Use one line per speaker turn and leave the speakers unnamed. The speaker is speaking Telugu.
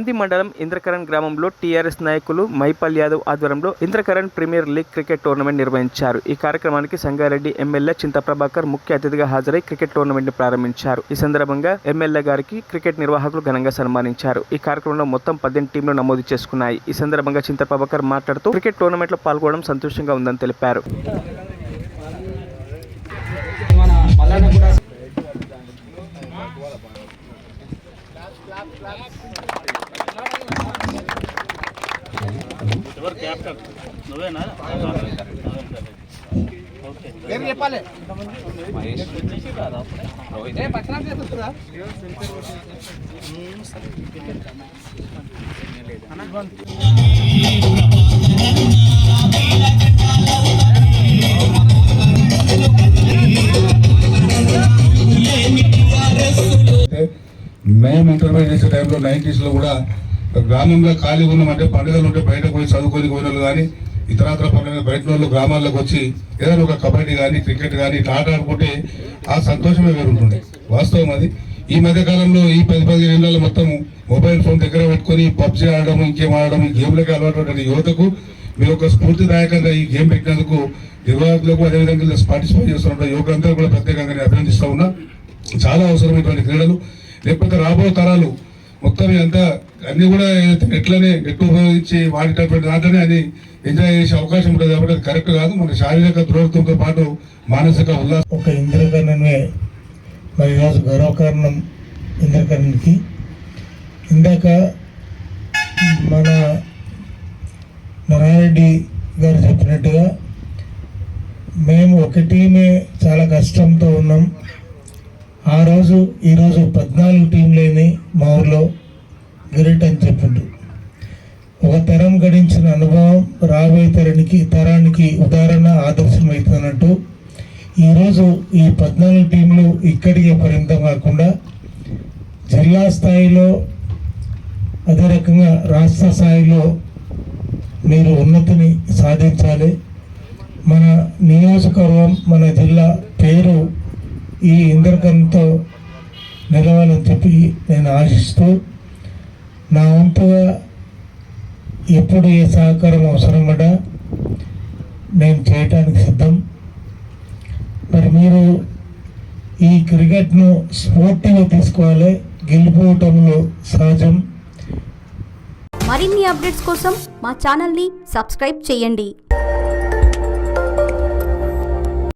నంది మండలం ఇంద్రకరణ్ గ్రామంలో టీఆర్ఎస్ నాయకులు మైపాల్ యాదవ్ ఆధ్వర్యంలో Indrakaran premier league cricket tournament నిర్వహించారు. ఈ కార్యక్రమానికి సంగారెడ్డి ఎమ్మెల్యే చింత ప్రభాకర్ ముఖ్య అతిథిగా హాజరై క్రికెట్ టోర్నమెంట్ ని ప్రారంభించారు. ఈ సందర్భంగా ఎమ్మెల్యే గారికి క్రికెట్ నిర్వాహకులు ఘనంగా సన్మానించారు. ఈ కార్యక్రమంలో మొత్తం 18 టీంలు నమోదు చేసుకున్నాయి. ఈ సందర్భంగా చింత ప్రభాకర్ మాట్లాడుతూ క్రికెట్ టోర్నమెంట్ లో పాల్గొనడం సంతోషంగా ఉందని తెలిపారు.
ఎవరు క్యాప్టెన్ నువ్వేనా? ఓకే చెప్పాలి.
మేము ఇంటర్వ్యూ చేసే టైంలో 90s లో కూడా గ్రామంలో ఖాళీ ఉన్నామంటే పండుగలు ఉంటే బయటకు పోయి చదువుకొని పోయిన వాళ్ళు కానీ ఇతరత్ర పండుగ బయట వాళ్ళు గ్రామాల్లోకి వచ్చి ఏదైనా ఒక కబడ్డీ కానీ క్రికెట్ కానీ ఇట్లా ఆట ఆడుకుంటే ఆ సంతోషమే వేరుంటుండే. వాస్తవం అది. ఈ మధ్య కాలంలో ఈ 10-15 ఏళ్ళలో మొత్తం మొబైల్ ఫోన్ దగ్గర పెట్టుకొని పబ్జీ ఆడడం, ఇంకేం ఆడడం, ఈ గేమ్లకి అలవాటు యువతకు మీరు ఒక స్ఫూర్తిదాయకంగా ఈ గేమ్ పెట్టినందుకు నిర్వాహకులకు అదేవిధంగా పార్టిసిపేట్ చేస్తున్న యువకులందరూ కూడా ప్రత్యేకంగా అభినందిస్తూ ఉన్నా. చాలా అవసరం ఇటువంటి క్రీడలు. లేకపోతే రాబో తరాలు మొత్తం అంతా అన్ని కూడా నెట్లనే నెట్ ఉపయోగించి వాడేటటువంటి దాంట్లోనే అది ఎంజాయ్ చేసే అవకాశం ఉంటుంది. కాబట్టి అది కరెక్ట్ కాదు. మన శారీరక దృఢత్వంతో పాటు మానసిక ఉల్లాసం.
ఒక ఇంద్రకరణ్మే మరి ఈరోజు గర్వకారణం ఇంద్రకరణ్కి. ఇందాక మన నారాయణరెడ్డి గారు చెప్పినట్టుగా మేము ఒక టీమే చాలా కష్టంతో ఉన్నాం. ఆ రోజు ఈరోజు 14 టీంలేని మా ఊర్లో గ్రేట్ అని చెప్పిండ్రు. ఒక తరం గడించిన అనుభవం రాబోయే తరానికి ఉదాహరణ ఆదర్శం అవుతున్నట్టు ఈరోజు ఈ 14 టీంలు ఇక్కడికే పరిమితం కాకుండా జిల్లా స్థాయిలో అదే రకంగా రాష్ట్ర స్థాయిలో మీరు ఉన్నతిని సాధించాలి. మన నియోజకవర్గం మన జిల్లా పేరు ఈ ఇంద్రకరణ్తో నిలవాలని చెప్పి నేను ఆశిస్తూ నా వంతుగా ఎప్పుడు ఏ సహకారం అవసరం పడా నేను చేయటానికి సిద్ధం. మరి మీరు ఈ క్రికెట్ను స్పోర్టివ్గా తీసుకోవాలి. గెలుపోవటంలో సహజం.
మరిన్ని అప్డేట్స్ కోసం మా ఛానల్ని సబ్స్క్రైబ్ చేయండి.